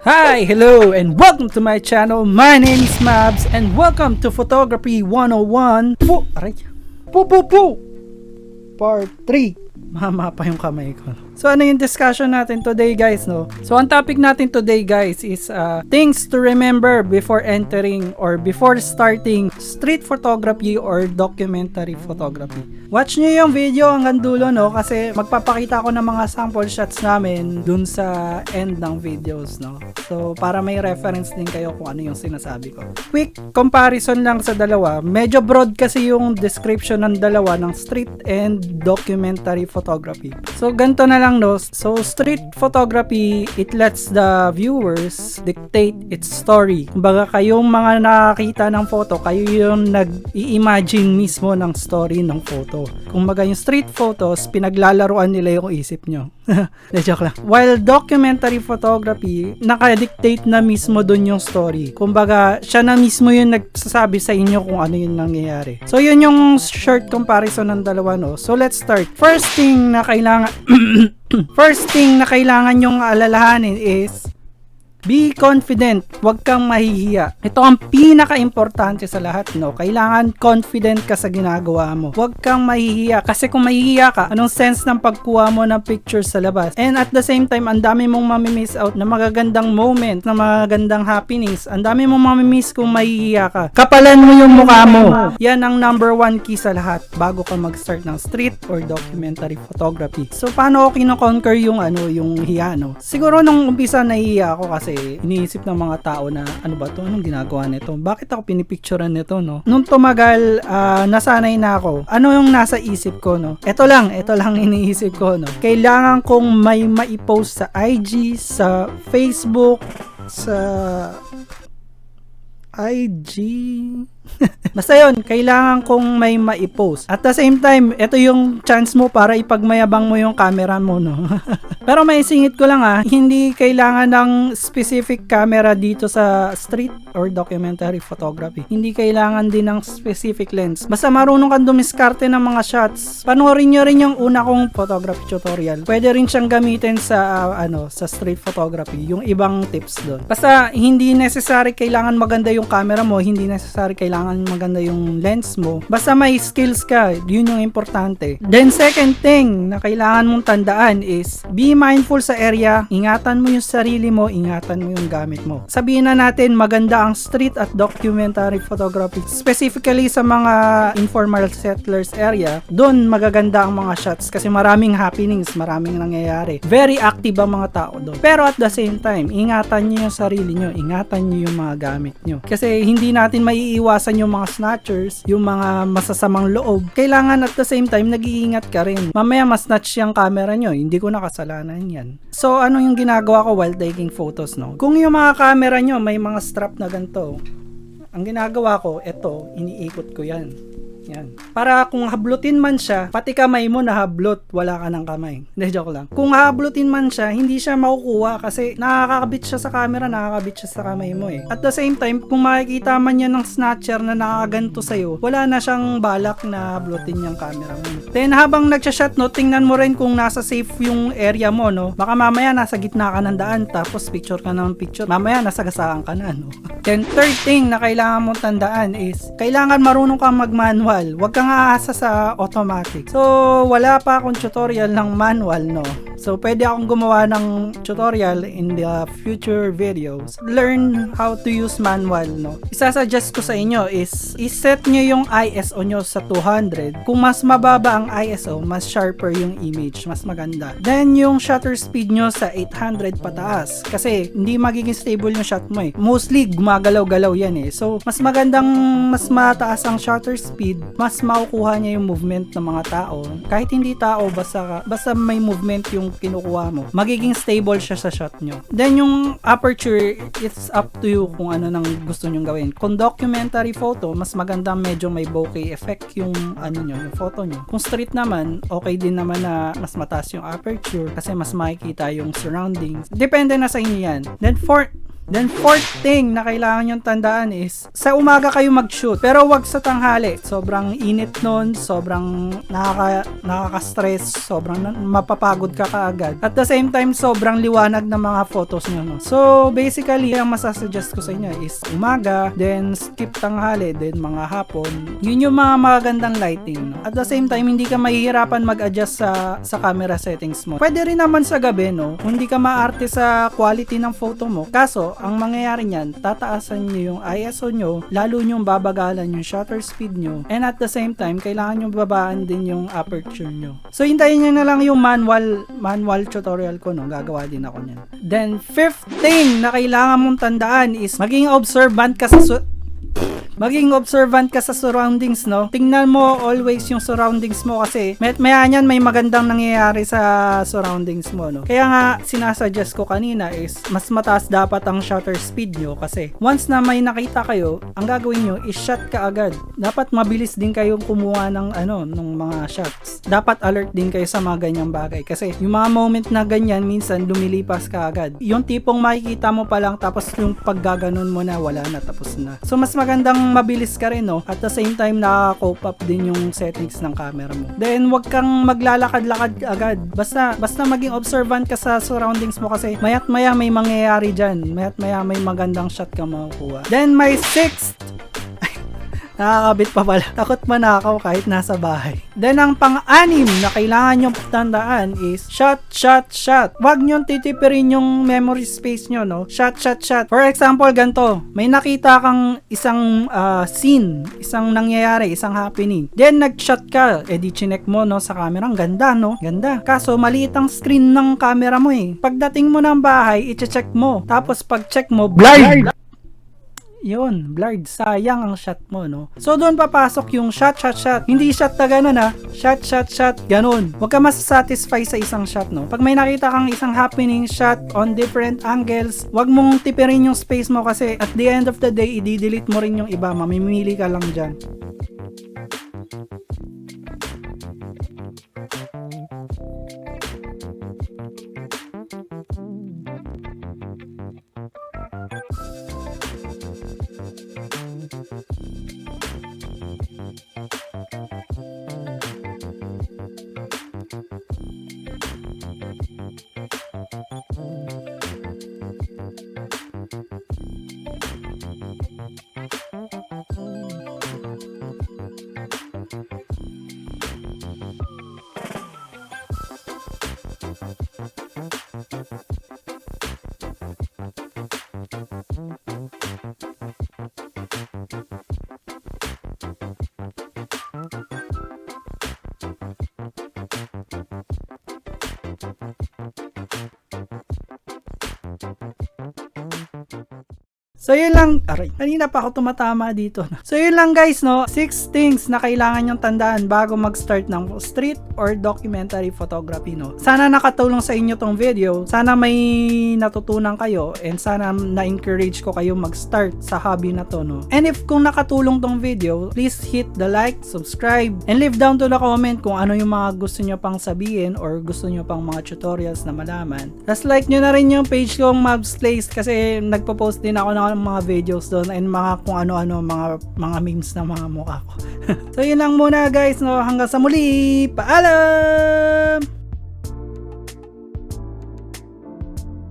Hi, hello, and welcome to my channel. My name is Mabs, and welcome to Photography 101. Part 3. Mahama pa yung kamay ko. So ano yung discussion natin today, guys, no? So ang topic natin today, guys, is things to remember before entering or before starting street photography or documentary photography. Watch nyo yung video hanggang dulo, no? Kasi magpapakita ako ng mga sample shots namin dun sa end ng videos, no? So para may reference din kayo kung ano yung sinasabi ko. Quick comparison lang sa dalawa. Medyo broad kasi yung description ng dalawa, ng street and documentary photography. So ganito na lang, no? So street photography, it lets the viewers dictate its story. Kumbaga kayong mga nakakita ng photo, kayo yung nag-i-imagine mismo ng story ng photo. Kumbaga yung street photos, pinaglalaruan nila yung isip nyo. Joke lang. While documentary photography, naka-dictate na mismo dun yung story. Kumbaga, siya na mismo yung nagsasabi sa inyo kung ano yung nangyayari. So yun yung short comparison ng dalawa, no? So let's start. First thing na kailangan yung alalahanin is be confident. Huwag kang mahihiya. Ito ang pinaka-importante sa lahat, no? Kailangan confident ka sa ginagawa mo. Huwag kang mahihiya. Kasi kung mahihiya ka, anong sense ng pagkuha mo ng picture sa labas? And at the same time, ang dami mong mamimiss out na magagandang moment, na magagandang happenings. Ang dami mong mamimiss kung mahihiya ka. Kapalan mo yung mukha mo. Yan ang number one key sa lahat bago ka mag-start ng street or documentary photography. So, paano ako kino-conquer yung hiya, no? Siguro nung umpisa nahihiya ako kasi iniisip ng mga tao na ano ba to? Anong ginagawa nito? Bakit ako pinipicturean nito, no? Nung tumagal, nasanay na ako. Ano yung nasa isip ko, no? Ito lang iniisip ko, no? Kailangan kong may maipost sa IG, sa Facebook, sa IG. Basta yun, kailangan kong may maipost. At the same time, ito yung chance mo para ipagmayabang mo yung camera mo, no? Pero may singit ko lang, hindi kailangan ng specific camera dito sa street or documentary photography. Hindi kailangan din ng specific lens. Basta marunong kang dumiskarte ng mga shots. Panoorin nyo rin yung una kong photography tutorial. Pwede rin siyang gamitin sa sa street photography, yung ibang tips doon. Basta hindi necessary kailangan maganda yung camera mo, hindi necessary kailangan maganda yung lens mo. Basta may skills ka, yun yung importante. Then second thing na kailangan mong tandaan is be mindful sa area, ingatan mo yung sarili mo, ingatan mo yung gamit mo. Sabihin na natin maganda ang street at documentary photography, specifically sa mga informal settlers area, doon magaganda ang mga shots kasi maraming happenings, maraming nangyayari. Very active ang mga tao doon. Pero at the same time, ingatan nyo yung sarili nyo, ingatan nyo yung mga gamit nyo. Kasi hindi natin maiiwasan yung mga snatchers, yung mga masasamang loob. Kailangan at the same time, nag-iingat ka rin. Mamaya mas-snatch yung camera nyo, hindi ko nakasalanan yan. So, ano yung ginagawa ko while taking photos, no? Kung yung mga camera nyo, may mga strap na ganito, ang ginagawa ko, eto, iniikot ko yan. Yan. Para kung hablutin man siya, pati kamay mo nahablot, wala ka ng kamay. Hindi, joke lang. Kung hablutin man siya, hindi siya makukuha kasi nakakabit siya sa camera, nakakabit siya sa kamay mo eh. At the same time, kung makikita man yan ng snatcher na nakaganto sa'yo, wala na siyang balak na hablutin yung camera mo. Then habang nagsashot, no, tingnan mo rin kung nasa safe yung area mo, no. Baka mamaya nasa gitna ka ng daan, tapos picture ka ng picture. Mamaya nasa gasaan ka na, no. Then third thing na kailangan mong tandaan is, kailangan marunong kang mag-manual. Huwag kang aasa sa automatic. So, wala pa akong tutorial ng manual, no? So, pwede akong gumawa ng tutorial in the future videos. Learn how to use manual, no? Isasuggest ko sa inyo is, iset nyo yung ISO nyo sa 200. Kung mas mababa ang ISO, mas sharper yung image, mas maganda. Then, yung shutter speed nyo sa 800 pataas. Kasi, hindi magiging stable yung shot mo eh. Mostly, gumagalaw-galaw yan eh. So, mas magandang, mas mataas ang shutter speed, mas makukuha niya yung movement ng mga tao. Kahit hindi tao, basta may movement yung kinukuha mo, magiging stable siya sa shot nyo. Then yung aperture, it's up to you kung ano nang gusto nyong gawin. Kung documentary photo, mas maganda medyo may bokeh effect yung yung photo nyo. Kung street naman, okay din naman na mas mataas yung aperture kasi mas makikita yung surroundings. Depende na sa inyo yan. Then Then fourth thing na kailangan yung tandaan is sa umaga kayo mag-shoot pero wag sa tanghali. Sobrang init nun, sobrang nakaka-stress, sobrang mapapagod ka kaagad. At the same time, sobrang liwanag ng mga photos nyo. No? So basically, ang masasuggest ko sa inyo is umaga, then skip tanghali, then mga hapon. Yun yung mga magagandang lighting. No? At the same time, hindi ka mahihirapan mag-adjust sa camera settings mo. Pwede rin naman sa gabi, no? Hindi ka maarte sa quality ng photo mo. Kaso, ang mangyayari niyan, tataasan nyo yung ISO nyo, lalo nyong babagalan yung shutter speed nyo, and at the same time, kailangan nyo babaan din yung aperture nyo. So, hintayin nyo na lang yung manual tutorial ko, no? Gagawa din ako niyan. Then, fifth thing na kailangan mong tandaan is maging observant ka sa surroundings, no? Tingnan mo always yung surroundings mo kasi maya niyan may magandang nangyayari sa surroundings mo, no? Kaya nga sinasuggest ko kanina is mas mataas dapat ang shutter speed nyo kasi once na may nakita kayo, ang gagawin nyo is shot ka agad. Dapat mabilis din kayong kumuha ng mga shots. Dapat alert din kayo sa mga ganyang bagay kasi yung mga moment na ganyan minsan lumilipas ka agad. Yung tipong makikita mo pa lang tapos yung paggaganon mo na wala na, tapos na. So mas magandang mabilis ka rin, no? At the same time, naka-cope up din yung settings ng camera mo. Then, wag kang maglalakad-lakad agad. Basta maging observant ka sa surroundings mo kasi mayat maya may mangyayari dyan. Mayat maya may magandang shot ka makukuha. Then, my sixth nakakabit pa pala. Takot manakaw kahit nasa bahay. Then, ang pang-anim na kailangan nyong tandaan is shot. Wag nyong titipirin yung memory space nyo, no? Shot. For example, ganito. May nakita kang isang scene, isang nangyayari, isang happening. Then, nag-shot ka. Di chinek mo, no, sa camera. Ang ganda, no? Ganda. Kaso, maliit ang screen ng camera mo, eh. Pagdating mo ng bahay, i-check mo. Tapos, pag-check mo, blurred! Yun, blurred. Sayang ang shot mo, no? So, doon papasok yung shot. Hindi shot na ganun, ha? Shot. Ganun. Huwag ka masasatisfy sa isang shot, no? Pag may nakita kang isang happening shot on different angles, huwag mong tipirin yung space mo kasi at the end of the day, i-delete mo rin yung iba. Mamimili ka lang dyan. So yun lang, kanina pa ako tumatama dito. So yun lang guys, no? 6 things na kailangan nyong tandaan bago mag-start ng street or documentary photography, no? Sana nakatulong sa inyo tong video. Sana may natutunan kayo and sana na-encourage ko kayo mag-start sa hobby na to, no? And if kung nakatulong tong video, please hit the like, subscribe, and leave down to the comment kung ano yung mga gusto nyo pang sabihin or gusto nyo pang mga tutorials na malaman. Tapos like nyo na rin yung page kong Mavs Place kasi nagpo-post din ako ng mga videos doon and mga kung ano-ano mga memes na mga mukha ko. So yun lang muna guys, no, hanggang sa muli. Paalam.